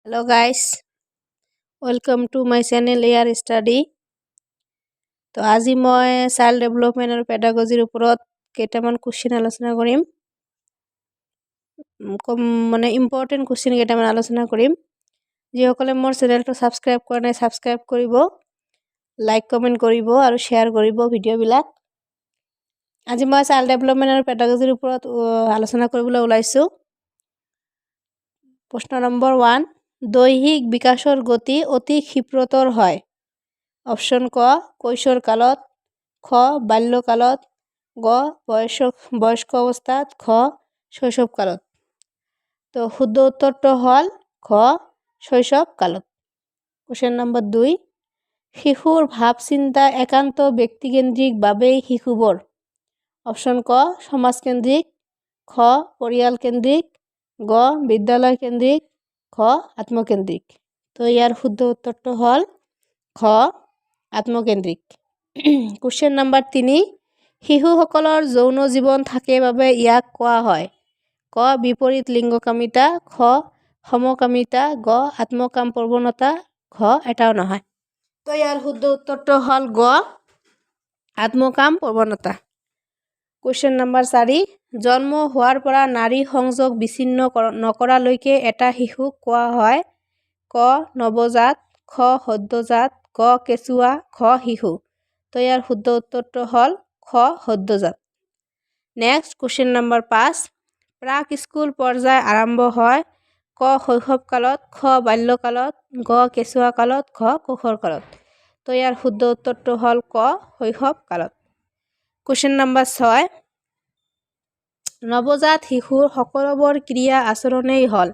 Hello guys, welcome to my channel AR Study. তো আজি মই চাইল্ড ডেভেলপমেন্ট আৰু পেডাগজিৰ ওপৰত কেইটামান কোশ্চেন আলোচনা কৰিম। মানে ইম্পৰ্টেণ্ট কোশ্চেন কেইটামান আলোচনা কৰিম। যিসকলে মোৰ চেনেলটো সাবস্ক্ৰাইব কৰা নাই সাবস্ক্ৰাইব কৰিব, লাইক কমেন্ট কৰিব আৰু শ্বেয়াৰ কৰিব ভিডিঅ'বিলাক। আজি মই চাইল্ড ডেভেলপমেন্ট আৰু পেডাগজিৰ ওপৰত আলোচনা কৰিবলৈ ওলাইছো। প্ৰশ্ন নম্বৰ 1, দৈহিক বিকাশৰ গতি অতি ক্ষিপ্ৰতৰ হয়। অপশন ক কৈশোৰ কালত, খ বাল্যকালত, গ বয়স্ক অৱস্থাত, খ শৈশৱ কালত। তো শুদ্ধ উত্তৰটো হ'ল খ শৈশৱ কালত। কোশ্চেন নম্বৰ 2, শিশুৰ ভাৱ চিন্তা একান্ত ব্যক্তিকেন্দ্ৰিক বাবেই শিশুবোৰ। অপশন ক সমাজকেন্দ্ৰিক, খ পৰিয়াল কেন্দ্ৰিক, গ বিদ্যালয় কেন্দ্ৰিক, খ আত্মকেন্দ্ৰিক। তো ইয়াৰ শুদ্ধ উত্তৰটো হ'ল খ আত্মকেন্দ্ৰিক। কোশ্চেন নম্বৰ 3, শিশুসকলৰ যৌন জীৱন থাকে বাবে ইয়াক কোৱা হয়। ক বিপৰীত লিংগকামিতা, খ সমকামিতা, গ আত্মকাম প্ৰৱণতা, খ এটাও নহয়। তো ইয়াৰ শুদ্ধ উত্তৰটো হ'ল গ আত্মকাম প্ৰৱণতা। কোশ্চেন নম্বৰ 4, জন্ম হোৱাৰ পৰা নাৰী সংযোগ বিচ্ছিন্ন নকৰালৈকে এটা শিশুক কোৱা হয়। ক নৱজাত, খ সদ্যজাত, গ কেঁচুৱা, খ শিশু। তো ইয়াৰ শুদ্ধ উত্তৰটো হ'ল খ সদ্যজাত। নেক্সট কোশ্চেন নম্বৰ 5, প্ৰাক স্কুল পৰ্যায় আৰম্ভ হয়। ক শৈশৱ কালত, খ বাল্যকালত, গ কেঁচুৱা কালত, খ কৈশোৰ কালত। তো ইয়াৰ শুদ্ধ উত্তৰটো হ'ল ক শৈশৱ কালত। কোশ্চেন নম্বৰ 6, নৱজাত শিশুৰ সকলোবোৰ ক্ৰিয়া আচৰণেই হ'ল।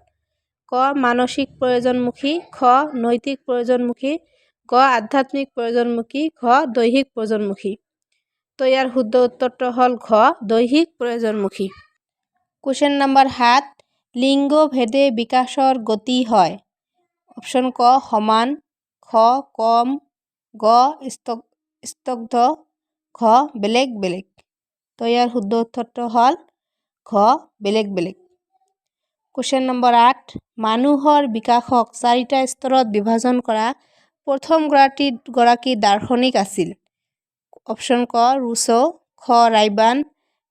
ক মানসিক প্ৰয়োজনমুখী, খ নৈতিক প্ৰয়োজনমুখী, গ আধ্যাত্মিক প্ৰয়োজনমুখী, খ দৈহিক প্ৰয়োজনমুখী। তো ইয়াৰ শুদ্ধ উত্তৰটো হ'ল ঘ দৈহিক প্ৰয়োজনমুখী। কোশ্চেন নম্বৰ 7, লিংগ ভেদে বিকাশৰ গতি হয়। অপশন ক সমান, খ কম, গ স্তব্ধ, খ বেলেগ বেলেগ। তো ইয়াৰ শুদ্ধ উত্তৰটো হ'ল ঘ বেলেগ বেলেগ। কোশ্চেন নম্বৰ 8, মানুহৰ বিকাশক 4টা স্তৰত বিভাজন কৰা প্ৰথম গৰাকী দাৰ্শনিক আছিল। অপশন ক ৰুছো, খ ৰাইবান,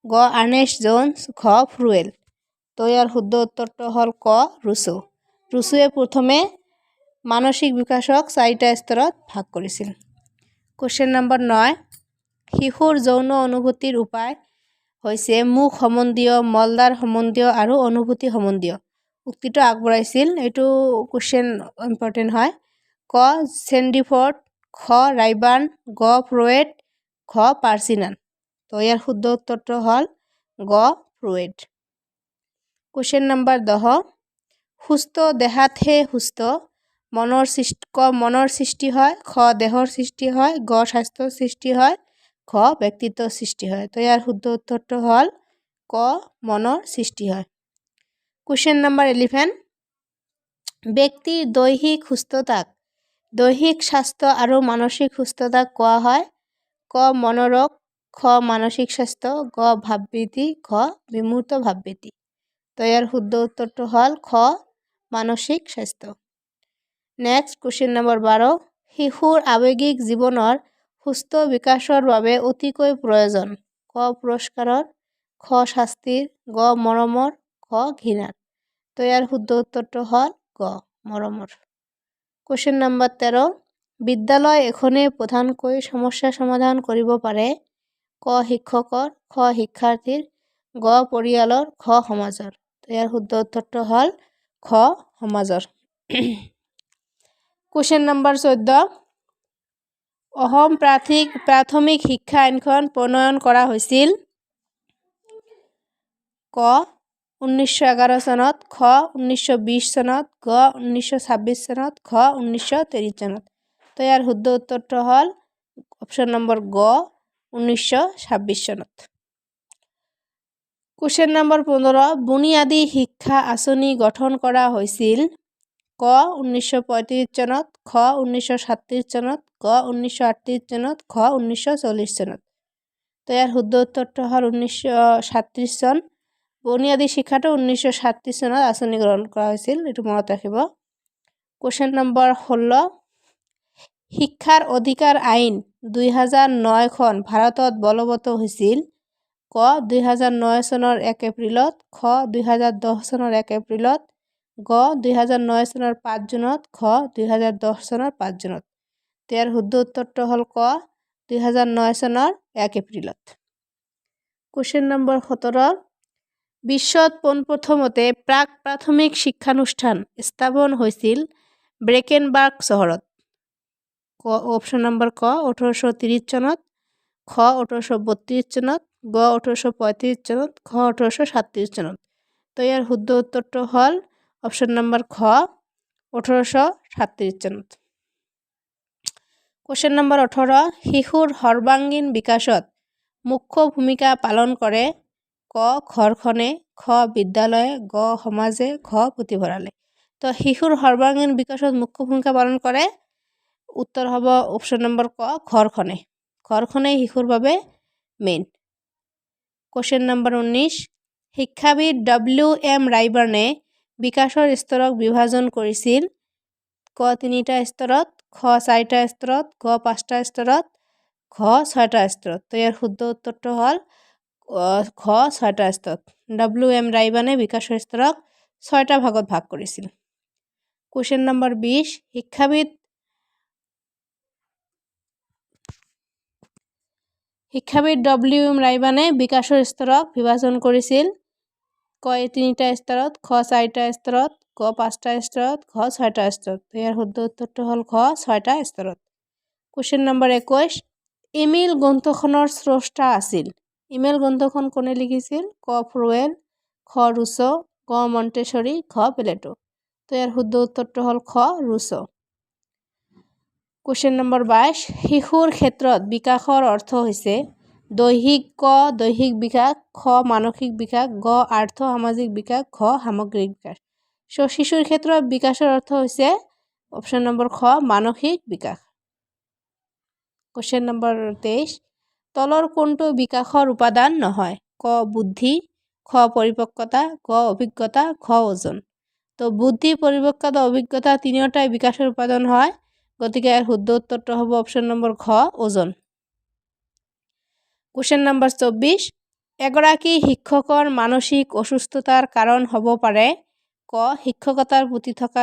গ আৰ্নেষ্ট জোন্স, খ ফ্ৰুৱেল। তো ইয়াৰ শুদ্ধ উত্তৰটো হ'ল ক ৰুছো। ৰুছোৱে প্ৰথমে মানসিক বিকাশক 4টা স্তৰত ভাগ কৰিছিল। কোশ্চেন নম্বৰ 9, শিশুৰ যৌন অনুভূতিৰ উপায় হৈছে মুখ সম্বন্ধীয়, মলদ্বাৰ সম্বন্ধীয় আৰু অনুভূতি সম্বন্ধীয়। উক্তিটো আগবঢ়াইছিল, এইটো কোশ্চেন ইম্পৰ্টেণ্ট হয়। ক চেণ্ডিফৰ্ড, খ ৰাইবান, গ ফ্ৰয়েড, খ পাৰ্চিনান। তো ইয়াৰ শুদ্ধ উত্তৰটো হ'ল গ ফ্ৰয়েড। কোশ্চেন নম্বৰ 10, সুস্থ দেহাতহে সুস্থ মনৰ সৃষ্টি হয়, খ দেহৰ সৃষ্টি হয়, গ স্বাস্থ্যৰ সৃষ্টি হয়, খ ব্যক্তিত্বৰ সৃষ্টি হয়। তো ইয়াৰ শুদ্ধ উত্তৰটো হ'ল ক মনৰ সৃষ্টি হয়। কোশ্চেন নম্বৰ 11, ব্যক্তিৰ দৈহিক সুস্থতাক দৈহিক স্বাস্থ্য আৰু মানসিক সুস্থতাক কোৱা হয়। ক মনোৰোগ, খ মানসিক স্বাস্থ্য, গ ভাববৃদ্ধি, খ বিমূৰ্ত ভাববৃদ্ধি। তো ইয়াৰ শুদ্ধ উত্তৰটো হ'ল খ মানসিক স্বাস্থ্য। নেক্সট কোশ্চেন নম্বৰ 12, শিশুৰ আৱেগিক জীৱনৰ সুস্থ বিকাশৰ বাবে অতিকৈ প্ৰয়োজন। ক পুৰস্কাৰৰ, খ শাস্তিৰ, গ মৰমৰ, খ ঘৃণাৰ। তো ইয়াৰ শুদ্ধ উত্তৰটো হ'ল গ মৰমৰ। কোশ্চেন নম্বৰ 13, বিদ্যালয় এখনে প্ৰধানকৈ সমস্যা সমাধান কৰিব পাৰে। ক শিক্ষকৰ, খ শিক্ষাৰ্থীৰ, গ পৰিয়ালৰ, খ সমাজৰ। তো ইয়াৰ শুদ্ধ উত্তৰটো হ'ল খ সমাজৰ। কোশ্চেন নম্বৰ 14, অসম প্ৰাথমিক শিক্ষা আইনখন প্ৰণয়ন কৰা হৈছিল। ক 1911 চনত, খ 1920 চনত, গ 1926 চনত, খ 1923 চনত। তো ইয়াৰ শুদ্ধ উত্তৰটো হ'ল অপশ্যন নম্বৰ গ 1926 চনত। কোশ্চেন নম্বৰ 15, বুনিয়াদী শিক্ষা আঁচনি গঠন কৰা হৈছিল। ক 1935 চনত, খ 1937 চনত, গ 1938 চনত, খ 1940 চনত। তো ইয়াৰ শুদ্ধ উত্তৰটো হ'ল 1937 চন। বুনিয়াদী শিক্ষাটো 1937 চনত আঁচনি গ্ৰহণ কৰা হৈছিল, এইটো মনত ৰাখিব। কোশ্চেন নম্বৰ 16 শিক্ষাৰ অধিকাৰ আইন 2009 খন ভাৰতত বলবৎ হৈছিল ক 2009 চনৰ 1 এপ্ৰিলত খ 2010 চনৰ 1 এপ্ৰিলত গ 2009 চনৰ 5 জুনত খ 2010 চনৰ 5 জুনত ইয়াৰ শুদ্ধ উত্তৰটো হ'ল ক 2009 চনৰ 1 এপ্ৰিলত কোশ্চেন নম্বৰ 17 বিশ্বত পোনপ্ৰথমতে প্ৰাক প্ৰাথমিক শিক্ষানুষ্ঠান স্থাপন হৈছিল ব্ৰেকেনবাৰ্গ চহৰত ক অপশ্যন নম্বৰ ক 1830 চনত খ 1832 চনত গ 1835 চনত খ 1837 চনত তো ইয়াৰ শুদ্ধ উত্তৰটো হ'ল অপশ্যন নম্বৰ খ 1837 চনত কোশ্চেন নম্বৰ 18 শিশুৰ সৰ্বাংগীন বিকাশত মুখ্য ভূমিকা পালন কৰে ক ঘৰখনে খ বিদ্যালয়ে গ সমাজে খ পুথিভঁৰালে তো শিশুৰ সৰ্বাংগীন বিকাশত মুখ্য ভূমিকা পালন কৰে উত্তৰ হ'ব অপশ্যন নম্বৰ ক ঘৰখনে শিশুৰ বাবে মেইন কোশ্চেন নম্বৰ 19 শিক্ষাবিদ WM ৰাইবাৰ্ণে বিকাশৰ স্তৰক বিভাজন কৰিছিল ক 3টা স্তৰত খ 4টা স্তৰত গ 5টা স্তৰত ঘ 6টা স্তৰত তো ইয়াৰ শুদ্ধ উত্তৰটো হ'ল ঘ 6টা স্তৰত WM ৰাইবাৰ্ণে বিকাশৰ স্তৰক 6টা ভাগত ভাগ কৰিছিল কোশ্চেন নম্বৰ 20 শিক্ষাবিদ WM ৰাইবাৰ্ণে বিকাশৰ স্তৰক বিভাজন কৰিছিল ক 3টা স্তৰত খ 4টা স্তৰত গ 5টা স্তৰত ঘ 6টা স্তৰত ইয়াৰ শুদ্ধ উত্তৰটো হ'ল ঘ 6টা স্তৰত কোশ্চেন নম্বৰ 21 ইমেইল গ্ৰন্থখনৰ স্ৰষ্টা আছিল ইমেইল গ্ৰন্থখন কোনে লিখিছিল ক ফ্ৰুৱেল খ ৰুছো গ মণ্টেছৰী ঘ প্লেটো তো ইয়াৰ শুদ্ধ উত্তৰটো হ'ল খ ৰুছো কোশ্চেন নম্বৰ 22 শিশুৰ ক্ষেত্ৰত বিকাশৰ অৰ্থ হৈছে দৈহিক বিকাশ খ মানসিক বিকাশ গ আৰ্থ সামাজিক বিকাশ ঘ সামগ্ৰিক বিকাশ শিশুৰ ক্ষেত্ৰত বিকাশৰ অৰ্থ হৈছে অপশ্যন নম্বৰ খ মানসিক বিকাশ কোশ্চেন নম্বৰ 23 তলৰ কোনটো বিকাশৰ উপাদান নহয় ক বুদ্ধি খ পৰিপক্কতা গ অভিজ্ঞতা ঘ ওজন তো বুদ্ধি পৰিপক্কতা অভিজ্ঞতা তিনিওটাই বিকাশৰ উপাদান হয় গতিকে ইয়াৰ শুদ্ধ উত্তৰটো হ'ব অপশ্যন নম্বৰ ঘ ওজন কোশ্চেন নম্বৰ 24 এগৰাকী শিক্ষকৰ মানসিক অসুস্থতাৰ কাৰণ হ'ব পাৰে ক শিক্ষকতাৰ প্ৰতি থকা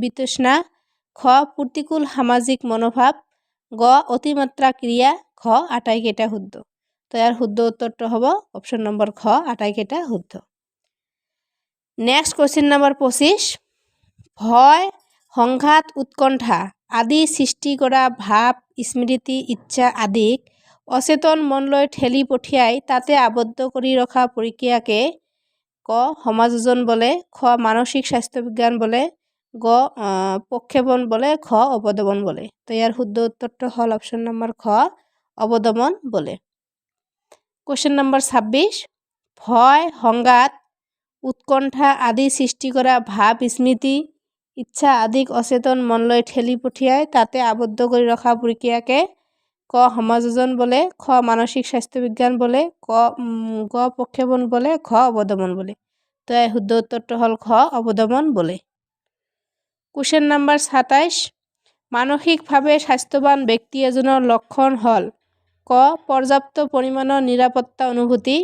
বিতৃষ্ণা খ প্ৰতিকূল সামাজিক মনোভাৱ গ অতিমাত্ৰা ক্ৰিয়া ঘ আটাইকেইটা শুদ্ধ তো ইয়াৰ শুদ্ধ উত্তৰটো হ'ব অপশ্যন নম্বৰ ঘ আটাইকেইটা শুদ্ধ নেক্সট কোশ্চেন নম্বৰ 25 ভয় সংঘাত উৎকণ্ঠা আদি সৃষ্টি কৰা ভাৱ স্মৃতি ইচ্ছা আদিক অচেতন মনলৈ ঠেলি পঠিয়াই তাতে আবদ্ধ কৰি ৰখা প্ৰক্ৰিয়াকে ক সমাজ ওজন বোলে খ মানসিক স্বাস্থ্য বিজ্ঞান বোলে গ প্ৰক্ষেপণ বোলে খ অৱদমন বোলে তো ইয়াৰ শুদ্ধ উত্তৰটো হ'ল অপশ্যন নম্বৰ খ অৱদমন বোলে কোশ্চেন নম্বৰ 26 ভয় সংঘাত উৎকণ্ঠা আদি সৃষ্টি কৰা ভাৱ স্মৃতি ইচ্ছা আদিক অচেতন মনলৈ ঠেলি পঠিয়াই তাতে আবদ্ধ কৰি ৰখা প্ৰক্ৰিয়াকে ক সমাজ ওজন বোলে খ মানসিক স্বাস্থ্য বিজ্ঞান বোলে গ প্ৰক্ষেপণ বোলে ঘ অৱদমন বোলে তো এই শুদ্ধ উত্তৰটো হ'ল ঘ অৱদমন বোলে কোশ্চেন নম্বৰ 27 মানসিকভাৱে স্বাস্থ্যৱান ব্যক্তি এজনৰ লক্ষণ হ'ল ক পৰ্যাপ্ত পৰিমাণৰ নিৰাপত্তা অনুভূতি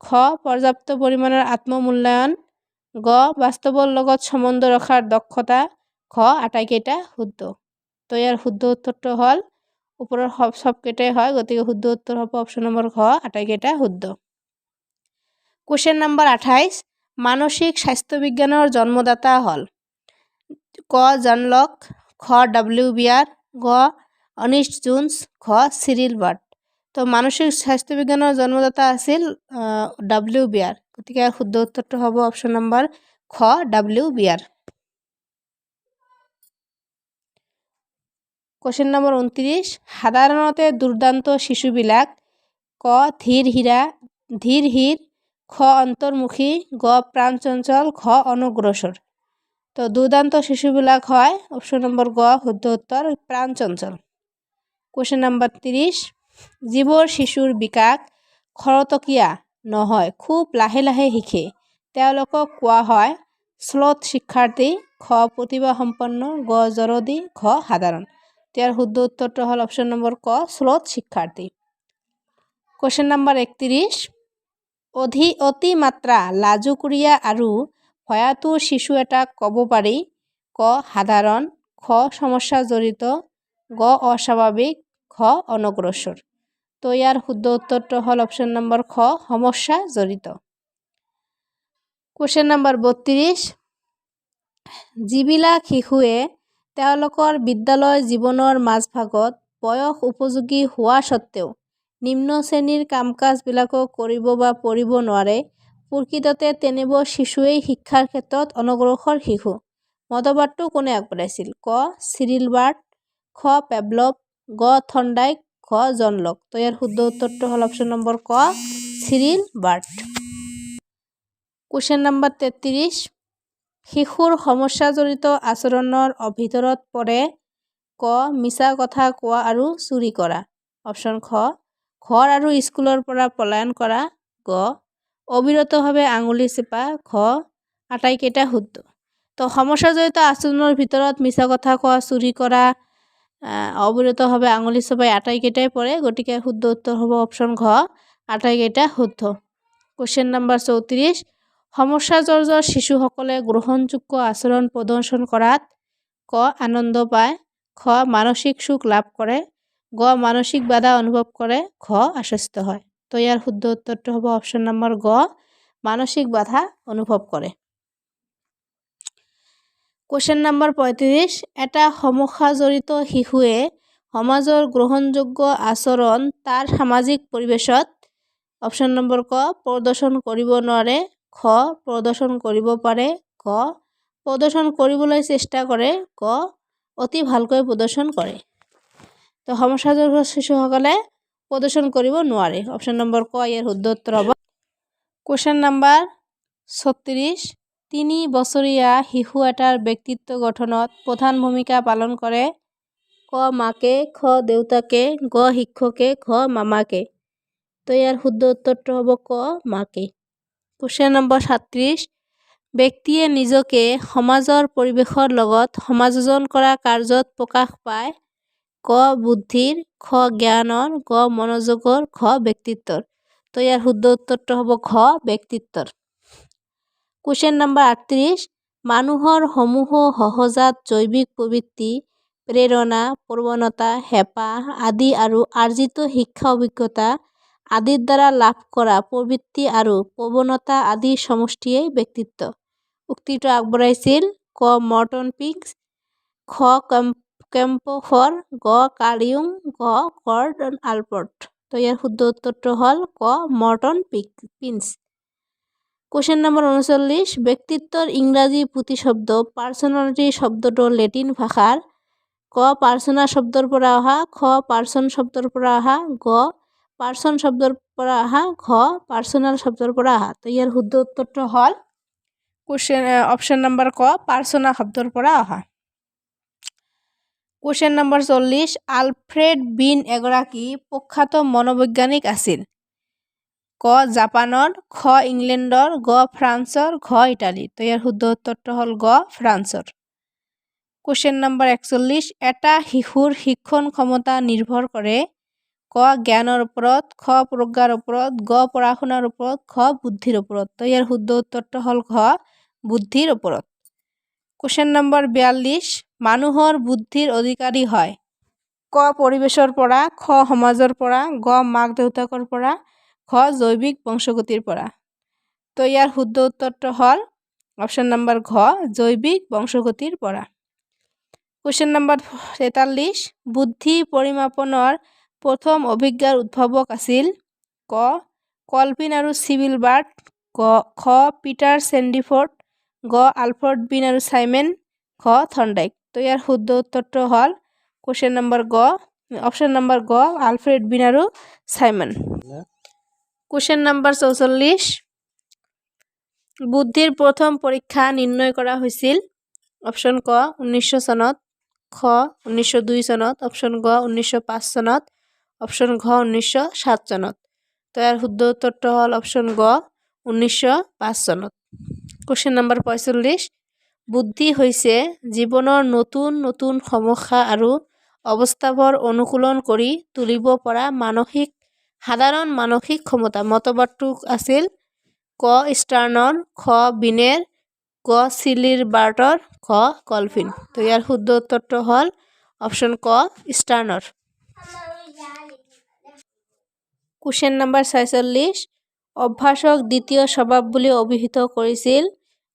খ পৰ্যাপ্ত পৰিমাণৰ আত্মমূল্যায়ন গ বাস্তৱৰ লগত সম্বন্ধ ৰখাৰ দক্ষতা ঘ আটাইকেইটা শুদ্ধ তো ইয়াৰ শুদ্ধ উত্তৰটো হ'ল ওপৰৰ সবকেইটাই হয় গতিকে শুদ্ধ উত্তৰ হ'ব অপশ্যন নম্বৰ ঘ আটাইকেইটা শুদ্ধ কোশ্চেন নম্বৰ 28 মানসিক স্বাস্থ্য বিজ্ঞানৰ জন্মদাতা হ'ল ক জন লক খ WBR গ অনিষ্ট জোনছ ঘ চিৰিল বাৰ্ট তো মানসিক স্বাস্থ্য বিজ্ঞানৰ জন্মদাতা আছিল WBR গতিকে শুদ্ধ উত্তৰটো হ'ব অপশ্যন নম্বৰ খ WBR কোশ্চেন নম্বৰ 29 সাধাৰণতে দুৰ্দান্ত শিশুবিলাক ক ধীৰ খ অন্তৰ্মুখী গ প্ৰাণ চঞ্চল ঘ অনগ্ৰসৰ তো দুৰ্দান্ত শিশুবিলাক হয় অপশ্যন নম্বৰ গ শুদ্ধ উত্তৰ প্ৰাণ চঞ্চল কোশ্চেন নম্বৰ 30 যিবোৰ শিশুৰ বিকাশ খৰতকীয়া নহয় খুব লাহে লাহে শিকে তেওঁলোকক কোৱা হয় শ্লথ শিক্ষাৰ্থী, খ প্ৰতিভা সম্পন্ন, গ জৰদী, ঘ সাধাৰণ। ইয়াৰ শুদ্ধ উত্তৰটো হ'ল অপশ্যন নম্বৰ ক শ্লথ শিক্ষাৰ্থী। কুৱেশ্যন নম্বৰ 31, অতিমাত্ৰা লাজুকীয়া আৰু ভয়াতুৰ শিশু এটাক ক'ব পাৰি, ক সাধাৰণ, খ সমস্যা জড়িত, গ অস্বাভাৱিক, ঘ অনগ্ৰসৰ। তো ইয়াৰ শুদ্ধ উত্তৰটো হ'ল অপশ্যন নম্বৰ খ সমস্যা জড়িত। কুৱেশ্যন নম্বৰ 32, যিবিলাক শিশুৱে তেওঁলোকৰ বিদ্যালয় জীৱনৰ মাজভাগত বয়স উপযোগী হোৱা স্বত্বেও নিম্ন শ্ৰেণীৰ কাম কাজবিলাকো কৰিব বা পঢ়িব নোৱাৰে, প্ৰকৃততে তেনেবোৰ শিশুৱেই শিক্ষাৰ ক্ষেত্ৰত অনগ্ৰসৰ শিশু। মতবাদটো কোনে আগবঢ়াইছিল? ক চিৰিল বাৰ্ট, খ পেভলভ, গ থৰ্ণ্ডাইক, ঘ জন লক। তো ইয়াৰ শুদ্ধ উত্তৰটো হ'ল অপশ্যন নম্বৰ ক চিৰিল বাৰ্ট। কুৱেশ্যন নম্বৰ 33, শিশুৰ সমস্যাজড়িত আচৰণৰ ভিতৰত পৰে, ক মিছা কথা কোৱা আৰু চুৰি কৰা। অপশ্যন খ ঘৰ আৰু স্কুলৰ পৰা পলায়ন কৰা, গ অবিৰতভাৱে আঙুলি চেপা, ঘ আটাইকেইটা শুদ্ধ। তো সমস্যাজড়িত আচৰণৰ ভিতৰত মিছা কথা কোৱা, চুৰি কৰা, অবিৰতভাৱে আঙুলি চেপাই আটাইকেইটাই পৰে, গতিকে শুদ্ধ উত্তৰ হ'ব অপশ্যন ঘ আটাইকেইটা শুদ্ধ। কুৱেশ্যন নম্বৰ 34, সমস্যাজৰ্জৰ শিশুসকলে গ্ৰহণযোগ্য আচৰণ প্ৰদৰ্শন কৰাত, ক আনন্দ পায়, খ মানসিক সুখ লাভ কৰে, গ মানসিক বাধা অনুভৱ কৰে, ঘ আশ্বস্ত হয়। তো ইয়াৰ শুদ্ধ উত্তৰটো হ'ব অপশ্যন নম্বৰ গ মানসিক বাধা অনুভৱ কৰে। কুৱেশ্যন নম্বৰ 35, এটা সমস্যাজড়িত শিশুৱে সমাজৰ গ্ৰহণযোগ্য আচৰণ তাৰ সামাজিক পৰিৱেশত, অপশ্যন নম্বৰ ক প্ৰদৰ্শন কৰিব নোৱাৰে, খ প্ৰদৰ্শন কৰিব পাৰে, ঘ প্ৰদৰ্শন কৰিবলৈ চেষ্টা কৰে, গ অতি ভালকৈ প্ৰদৰ্শন কৰে। তো সমস্যাজড়িত শিশুসকলে প্ৰদৰ্শন কৰিব নোৱাৰে, অপশ্যন নম্বৰ ক ইয়াৰ শুদ্ধ উত্তৰ হ'ব। কুৱেশ্যন নম্বৰ 36, 3 বছৰীয়া শিশু এটাৰ ব্যক্তিত্ব গঠনত প্ৰধান ভূমিকা পালন কৰে, ক মাকে, খ দেউতাকে, গ শিক্ষকে, ঘ মামাকে। তো ইয়াৰ শুদ্ধ উত্তৰটো হ'ব ক মাকে। কুৱেশ্যন নম্বৰ 37, ব্যক্তিয়ে নিজকে সমাজৰ পৰিৱেশৰ লগত সমাযোজন কৰা কাৰ্যত প্ৰকাশ পায়, ক বুদ্ধিৰ, খ জ্ঞানৰ, গ মনোযোগৰ, ঘ ব্যক্তিত্বৰ। তো ইয়াৰ শুদ্ধ উত্তৰটো হ'ব ঘ ব্যক্তিত্বৰ। কুৱেশ্যন নম্বৰ 38, মানুহৰ সমূহ সহজাত জৈৱিক প্ৰবৃত্তি, প্ৰেৰণা, প্ৰৱণতা, হেঁপাহ আদি আৰু আৰ্জিত শিক্ষা অভিজ্ঞতা আদিৰ দ্বাৰা লাভ কৰা প্ৰবৃত্তি আৰু প্ৰৱণতা আদিৰ সমষ্টিয়েই ব্যক্তিত্ব। উক্তিটো আগবঢ়াইছিল ক মৰ্টন পিংছ, খ কেম্পফৰ, গ কাৰ্ল ইউং, ঘ গৰ্ডন আলপৰ্ট। তো ইয়াৰ শুদ্ধ উত্তৰটো হ'ল ক মৰ্টন পিংছ। কুৱেশ্যন নম্বৰ 39, ব্যক্তিত্বৰ ইংৰাজী প্ৰতিশব্দ পাৰ্চনেলিটি শব্দটো লেটিন ভাষাৰ, ক পাৰ্চনা শব্দৰ পৰা অহা, খ পাৰ্চন শব্দৰ পৰা অহা, গ পাৰ্চন শব্দৰ পৰা অহা, ঘ পাৰ্চনেল শব্দৰ পৰা অহা। তো ইয়াৰ শুদ্ধ উত্তৰটো হ'ল অপশ্যন নম্বৰ ক পাৰ্চনা শব্দৰ পৰা অহা। কুৱেশ্যন নম্বৰ 40, আলফ্ৰেড বিন এগৰাকী প্ৰখ্যাত মনোবৈজ্ঞানিক আছিল, ক জাপানৰ, খ ইংলেণ্ডৰ, গ ফ্ৰান্সৰ, ঘ ইটালী। তো ইয়াৰ শুদ্ধ উত্তৰটো হ'ল গ ফ্ৰান্সৰ। কুৱেশ্যন নম্বৰ 41, এটা শিশুৰ শিক্ষণ ক্ষমতা নিৰ্ভৰ কৰে, ক জ্ঞানৰ ওপৰত, খ প্ৰজ্ঞাৰ ওপৰত, গ পঢ়া শুনাৰ ওপৰত, ঘ বুদ্ধিৰ ওপৰত। তো ইয়াৰ শুদ্ধ উত্তৰটো হ'ল ঘ বুদ্ধিৰ ওপৰত। কুৱেশ্যন নম্বৰ 42, মানুহৰ বুদ্ধিৰ অধিকাৰী হয়, ক পৰিৱেশৰ পৰা, খ সমাজৰ পৰা, গ মাক দেউতাকৰ পৰা, ঘ জৈৱিক বংশগতিৰ পৰা। তো ইয়াৰ শুদ্ধ উত্তৰটো হ'ল অপশ্যন নম্বৰ ঘ জৈৱিক বংশগতিৰ পৰা। কুৱেশ্যন নম্বৰ 43, বুদ্ধি পৰিমাপনৰ প্ৰথম অভিজ্ঞাৰ উদ্ভাৱক আছিল, ক কলভিন আৰু চিৰিল বাৰ্ট, খ পিটাৰ চেণ্ডিফৰ্ড, গ আলফ্ৰেড বিন আৰু চাইমন, ঘ থৰ্ণ্ডাইক। তো ইয়াৰ শুদ্ধ উত্তৰটো হ'ল কুৱেশ্যন নম্বৰ গ অপশ্যন নম্বৰ গ আলফ্ৰেড বিন আৰু চাইমন। কুৱেশ্যন নম্বৰ 44, বুদ্ধিৰ প্ৰথম পৰীক্ষা নিৰ্ণয় কৰা হৈছিল, অপশ্যন ক 1900 চনত, খ 1902 চনত, অপশ্যন গ 1905 চনত, অপশ্যন ঘ 1907 চনত। তো ইয়াৰ শুদ্ধ উত্তৰটো হ'ল অপশ্যন গ 1905 চনত। কোৱেশ্যন নম্বৰ 45 বুদ্ধি হৈছে জীৱনৰ নতুন নতুন সমস্যা আৰু অৱস্থাবোৰ অনুকূলন কৰি তুলিব পৰা সাধাৰণ মানসিক ক্ষমতা। মতবাদটো আছিল ক ষ্টাৰ্ণৰ, খ বিনেৰ, গ চিলিবাৰ্টৰ, খ কলফিন। তো ইয়াৰ শুদ্ধ উত্তৰটো হ'ল অপশ্যন ক ষ্টাৰ্ণৰ। কুৱেশ্যন নম্বৰ 46 অভ্যাসক দ্বিতীয় স্বভাৱ বুলি অভিহিত কৰিছিল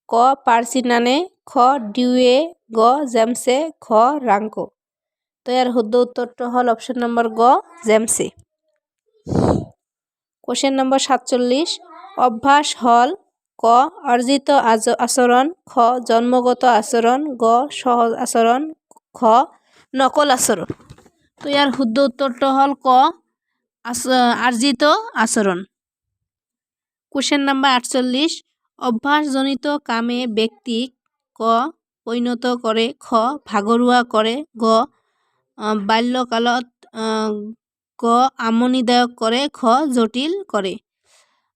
ক পাৰ্চিনানে, খ ডিউৱে, গ জেমছে, খ ৰাংকো। তো ইয়াৰ শুদ্ধ উত্তৰটো হ'ল অপশ্যন নম্বৰ গ জেমছে। কুৱেশ্যন নম্বৰ 47 অভ্যাস হ'ল ক অৰ্জিত আচৰণ, খ জন্মগত আচৰণ, গ সহজ আচৰণ, খ নকল আচৰণ। তো ইয়াৰ শুদ্ধ উত্তৰটো হ'ল ক আৰ্জিত আচৰণ। কুৱেশ্যন নম্বৰ 48 অভ্যাসজনিত কামে ব্যক্তিক ক পৰিণত কৰে, খ ভাগৰুৱা কৰে, গ বাল্যকালত, গ আমনিদায়ক কৰে, খ জটিল কৰে।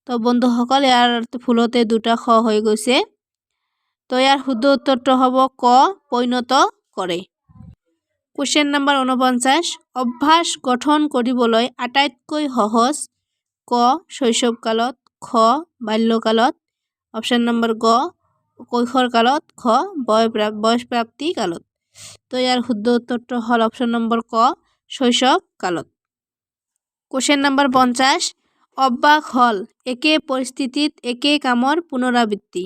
তো বন্ধুসকল ইয়াৰ ভুলতে দুটা খ হৈ গৈছে। তো ইয়াৰ শুদ্ধ উত্তৰটো হ'ব ক পৰিণত কৰে। কুৱেশ্যন নম্বৰ 49 অভ্যাস গঠন কৰিবলৈ আটাইতকৈ সহজ ক শৈশৱকালত, খ বাল্যকালত, অপশ্যন নম্বৰ গ কৈশোৰকালত, খ বয়সপ্ৰাপ্তি কালত। তো ইয়াৰ শুদ্ধ উত্তৰটো হ'ল অপশ্যন নম্বৰ ক শৈশৱকালত। কুৱেশ্যন নম্বৰ 50 অভ্যাস হ'ল একে পৰিস্থিতিত একে কামৰ পুনৰাবৃত্তি।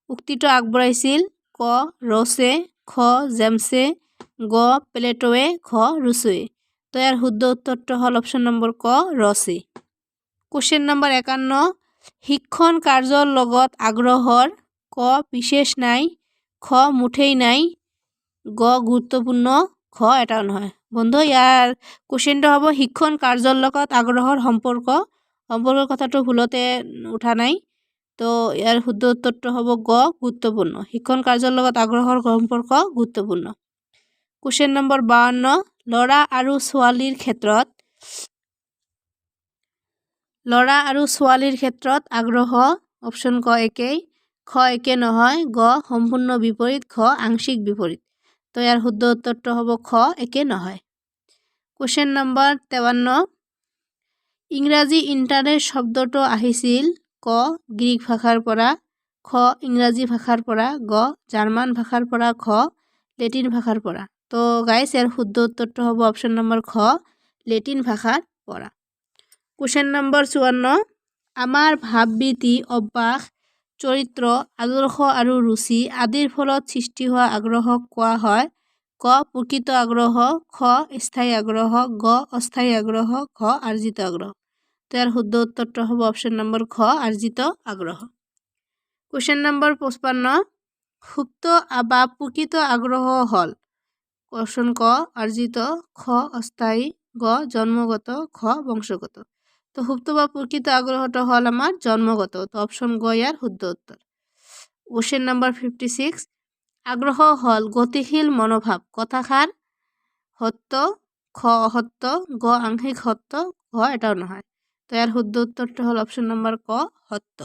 উক্তিটো আগবঢ়াইছিল ক ৰছে, খ জেমছে, গ প্লেটোৱে, খ ৰুছোৱে। তো ইয়াৰ শুদ্ধ উত্তৰটো হ'ল অপশ্যন নম্বৰ ক ৰছে। কুৱেশ্যন নম্বৰ 51 শিক্ষণ কাৰ্যৰ লগত আগ্ৰহৰ ক বিশেষ নাই, খ মুঠেই নাই, গ গুৰুত্বপূৰ্ণ, খ এটাও নহয়। বন্ধু ইয়াৰ কুৱেশ্যনটো হ'ব শিক্ষণ কাৰ্যৰ লগত আগ্ৰহৰ সম্পৰ্কৰ কথাটো ভুলতে উঠা নাই। তো ইয়াৰ শুদ্ধ উত্তৰটো হ'ব গ গুৰুত্বপূৰ্ণ। শিক্ষণ কাৰ্যৰ লগত আগ্ৰহৰ সম্পৰ্ক গুৰুত্বপূৰ্ণ। কুৱেশ্যন নম্বৰ 52 ল'ৰা আৰু ছোৱালীৰ ক্ষেত্ৰত আগ্ৰহ অপশ্যন ক একেই, খ একে নহয়, গ সম্পূৰ্ণ বিপৰীত, খ আংশিক বিপৰীত। তো ইয়াৰ শুদ্ধ উত্তৰটো হ'ব খ একে নহয়। কুৱেশ্যন নম্বৰ 53 ইংৰাজী ইণ্টাৰনেট শব্দটো আহিছিল ক গ্ৰীক ভাষাৰ পৰা, খ ইংৰাজী ভাষাৰ পৰা, গ জাৰ্মান ভাষাৰ পৰা, খ লেটিন ভাষাৰ পৰা। তো গাইছ ইয়াৰ শুদ্ধ উত্তৰটো হ'ব অপশ্যন নম্বৰ খ লেটিন ভাষাৰ পৰা। কুৱেশ্যন নম্বৰ 54 আমাৰ ভাৱবৃত্তি, অভ্যাস, চৰিত্ৰ, আদৰ্শ আৰু ৰুচি আদিৰ ফলত সৃষ্টি হোৱা আগ্ৰহক কোৱা হয় ক প্ৰকৃত আগ্ৰহ, খ স্থায়ী আগ্ৰহ, গ অস্থায়ী আগ্ৰহ, খ আৰ্জিত আগ্ৰহ। তো ইয়াৰ শুদ্ধ উত্তৰটো হ'ব অপশ্যন নম্বৰ খ আৰ্জিত আগ্ৰহ। কুৱেশ্যন নম্বৰ 55 সুপ্ত বা প্ৰকৃত আগ্ৰহ হ'ল অপশ্যন ক আৰ্জিত, খ অস্থায়ী, গ জন্মগত, খ বংশগত। তো সুপ্ত বা প্ৰকৃত আগ্ৰহটো হ'ল আমাৰ জন্মগত। তো অপশ্যন গ ইয়াৰ শুদ্ধ উত্তৰ। কুৱেশ্যন নম্বৰ 56 আগ্ৰহ হ'ল গতিশীল মনোভাৱ, কথাষাৰ সত্য, খ অসত্য, গ আংশিক সত্য, খ এটাও নহয়। তো ইয়াৰ শুদ্ধ উত্তৰটো হ'ল অপশ্যন নম্বৰ ক সত্য।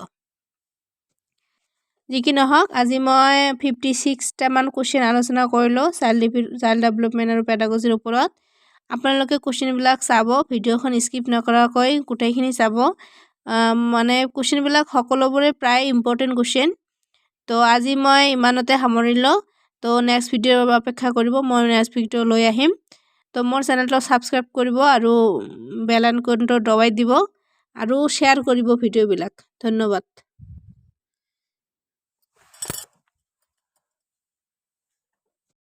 যি কি নহওক আজি মই 56টামান কুৱেশ্যন আলোচনা কৰিলোঁ চাইল্ড ডেভেলপমেণ্ট আৰু পেডাগজিৰ ওপৰত। আপোনালোকে কুৱেশ্যনবিলাক চাব, ভিডিঅ'খন স্কিপ নকৰাকৈ গোটেইখিনি চাব। মানে কুৱেশ্যনবিলাক সকলোবোৰে প্ৰায় ইম্পৰ্টেণ্ট কুৱেশ্যন। তো আজি মই ইমানতে সামৰিলোঁ। তো নেক্সট ভিডিঅ'ৰ বাবে অপেক্ষা কৰিব, মই নেক্সট ভিডিঅ' লৈ আহিম। তো মোৰ চেনেলটো ছাবস্ক্ৰাইব কৰিব আৰু বেল আইকনটো দবাই দিব আৰু শ্বেয়াৰ কৰিব ভিডিঅ'বিলাক। ধন্যবাদ।